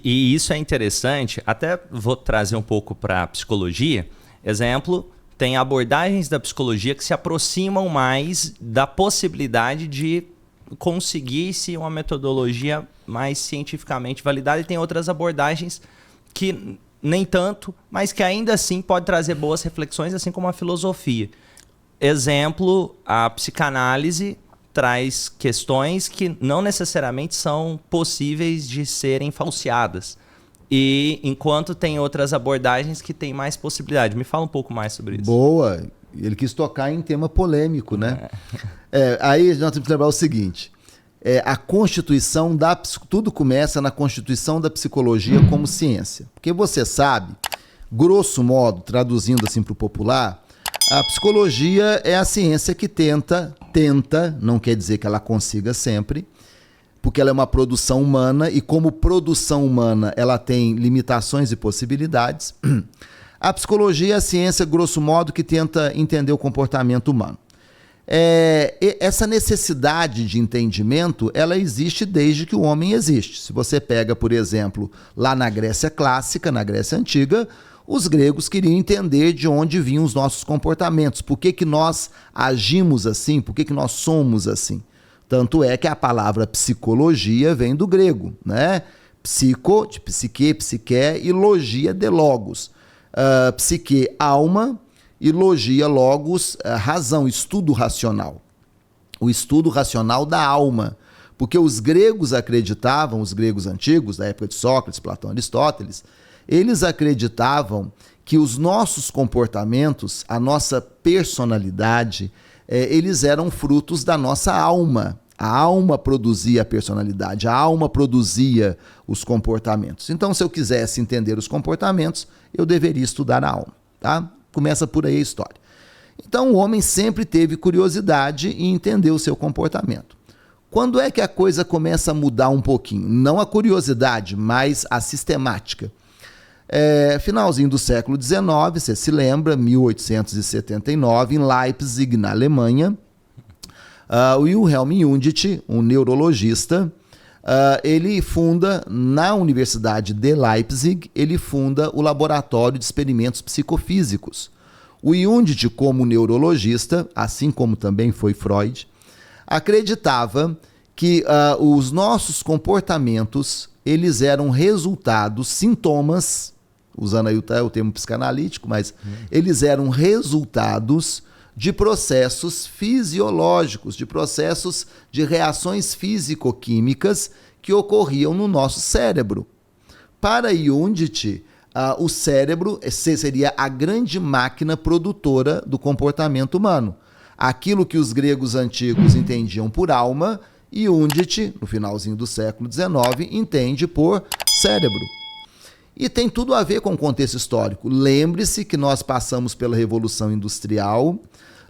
E isso é interessante, até vou trazer um pouco para a psicologia. Exemplo, tem abordagens da psicologia que se aproximam mais da possibilidade de conseguir-se uma metodologia mais cientificamente validada, e tem outras abordagens que nem tanto, mas que ainda assim pode trazer boas reflexões, assim como a filosofia. Exemplo, a psicanálise traz questões que não necessariamente são possíveis de serem falseadas. E enquanto tem outras abordagens que têm mais possibilidade. Me fala um pouco mais sobre isso. Boa. Ele quis tocar em tema polêmico, né? Aí nós temos que lembrar o seguinte. A constituição tudo começa na constituição da psicologia como ciência. Porque você sabe, grosso modo, traduzindo assim para o popular, a psicologia é a ciência que tenta, não quer dizer que ela consiga sempre, porque ela é uma produção humana, e como produção humana ela tem limitações e possibilidades. A psicologia é a ciência, grosso modo, que tenta entender o comportamento humano. Essa necessidade de entendimento, ela existe desde que o homem existe. Se você pega, por exemplo, lá na Grécia clássica, na Grécia antiga, os gregos queriam entender de onde vinham os nossos comportamentos, por que que nós agimos assim, por que que nós somos assim. Tanto é que a palavra psicologia vem do grego, né? Psico, de psique, psique, e logia, de logos. Psique, alma, e logia, logos, razão, estudo racional. O estudo racional da alma. Porque os gregos acreditavam, os gregos antigos, da época de Sócrates, Platão, Aristóteles, eles acreditavam que os nossos comportamentos, a nossa personalidade, eles eram frutos da nossa alma. A alma produzia a personalidade, a alma produzia os comportamentos. Então, se eu quisesse entender os comportamentos, eu deveria estudar a alma, tá? Começa por aí a história. Então, o homem sempre teve curiosidade em entender o seu comportamento. Quando é que a coisa começa a mudar um pouquinho? Não a curiosidade, mas a sistemática. Finalzinho do século XIX, você se lembra, 1879, em Leipzig, na Alemanha, o Wilhelm Wundt, um neurologista, ele funda, na Universidade de Leipzig, ele funda o Laboratório de Experimentos Psicofísicos. O Wundt, como neurologista, assim como também foi Freud, acreditava que os nossos comportamentos, eles eram resultados, sintomas, usando aí o termo psicanalítico, mas eles eram resultados de processos fisiológicos, de processos de reações físico-químicas que ocorriam no nosso cérebro. Para Wundt, o cérebro seria a grande máquina produtora do comportamento humano. Aquilo que os gregos antigos entendiam por alma, e Wundt, no finalzinho do século XIX, entende por cérebro. E tem tudo a ver com o contexto histórico. Lembre-se que nós passamos pela Revolução Industrial,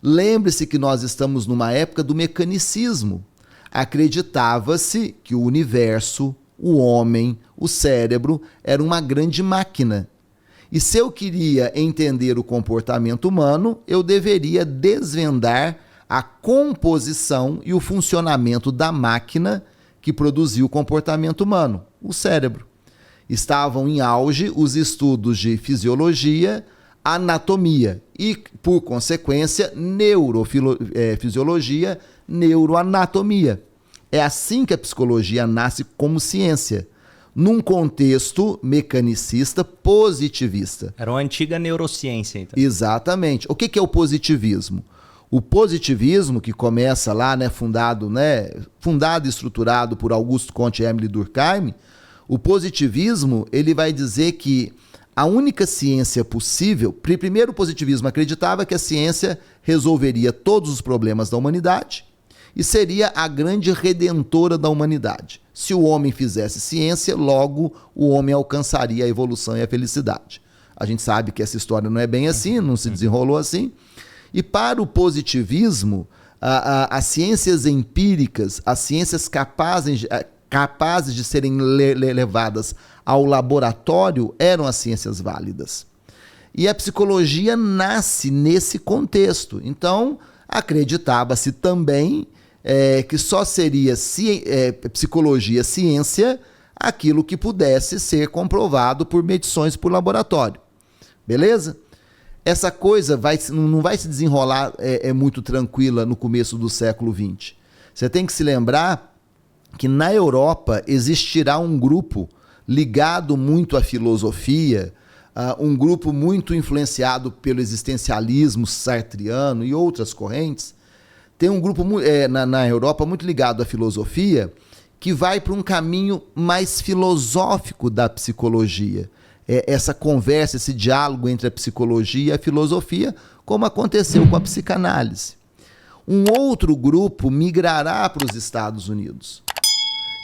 lembre-se que nós estamos numa época do mecanicismo. Acreditava-se que o universo, o homem, o cérebro, era uma grande máquina. E se eu queria entender o comportamento humano, eu deveria desvendar a composição e o funcionamento da máquina que produziu o comportamento humano, o cérebro. Estavam em auge os estudos de fisiologia, anatomia e, por consequência, neurofisiologia, neuroanatomia. É assim que a psicologia nasce como ciência, num contexto mecanicista positivista. Era uma antiga neurociência, então. Exatamente. O que é o positivismo? O positivismo, que começa lá, fundado e estruturado por Augusto Comte e Emile Durkheim, o positivismo, ele vai dizer que a única ciência possível... Primeiro, o positivismo acreditava que a ciência resolveria todos os problemas da humanidade e seria a grande redentora da humanidade. Se o homem fizesse ciência, logo o homem alcançaria a evolução e a felicidade. A gente sabe que essa história não é bem assim, não se desenrolou assim. E para o positivismo, as ciências empíricas, as ciências capazes de serem levadas ao laboratório, eram as ciências válidas. E a psicologia nasce nesse contexto. Então, acreditava-se também que só seria psicologia ciência aquilo que pudesse ser comprovado por medições por laboratório. Beleza? Essa coisa não vai se desenrolar muito tranquila no começo do século XX. Você tem que se lembrar que na Europa existirá um grupo ligado muito à filosofia, um grupo muito influenciado pelo existencialismo sartriano e outras correntes. Tem um grupo na Europa muito ligado à filosofia que vai para um caminho mais filosófico da psicologia. Essa conversa, esse diálogo entre a psicologia e a filosofia, como aconteceu com a psicanálise. Um outro grupo migrará para os Estados Unidos.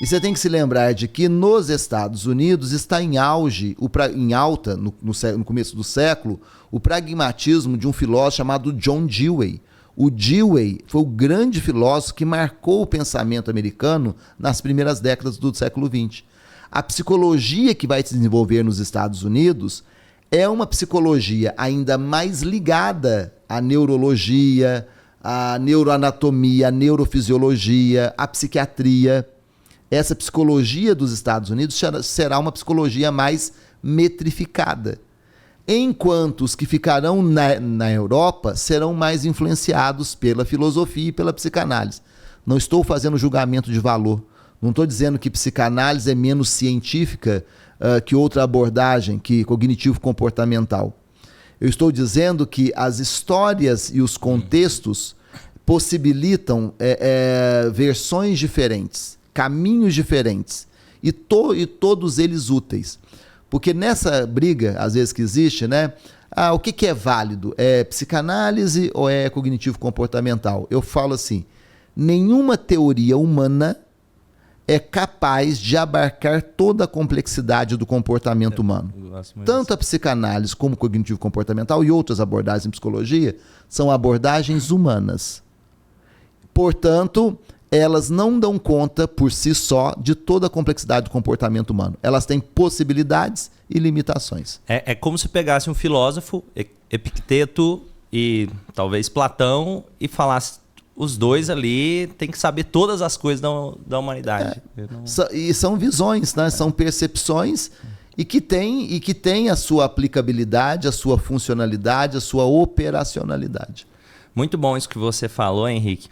E você tem que se lembrar de que nos Estados Unidos está em auge, em alta, no começo do século, o pragmatismo de um filósofo chamado John Dewey. O Dewey foi o grande filósofo que marcou o pensamento americano nas primeiras décadas do século XX. A psicologia que vai se desenvolver nos Estados Unidos é uma psicologia ainda mais ligada à neurologia, à neuroanatomia, à neurofisiologia, à psiquiatria. Essa psicologia dos Estados Unidos será uma psicologia mais metrificada, enquanto os que ficarão na Europa serão mais influenciados pela filosofia e pela psicanálise. Não estou fazendo julgamento de valor. Não estou dizendo que psicanálise é menos científica que outra abordagem, que cognitivo-comportamental. Eu estou dizendo que as histórias e os contextos possibilitam versões diferentes, caminhos diferentes, e todos eles úteis. Porque nessa briga, às vezes, que existe, né? O que é válido? É psicanálise ou é cognitivo-comportamental? Eu falo assim, nenhuma teoria humana é capaz de abarcar toda a complexidade do comportamento humano. Tanto a psicanálise como o cognitivo-comportamental e outras abordagens em psicologia são abordagens humanas. Portanto, elas não dão conta por si só de toda a complexidade do comportamento humano. Elas têm possibilidades e limitações. É como se pegasse um filósofo, Epicteto e talvez Platão, e falasse: os dois ali têm que saber todas as coisas da humanidade. E são visões, né? São percepções e que tem a sua aplicabilidade, a sua funcionalidade, a sua operacionalidade. Muito bom isso que você falou, Henrique.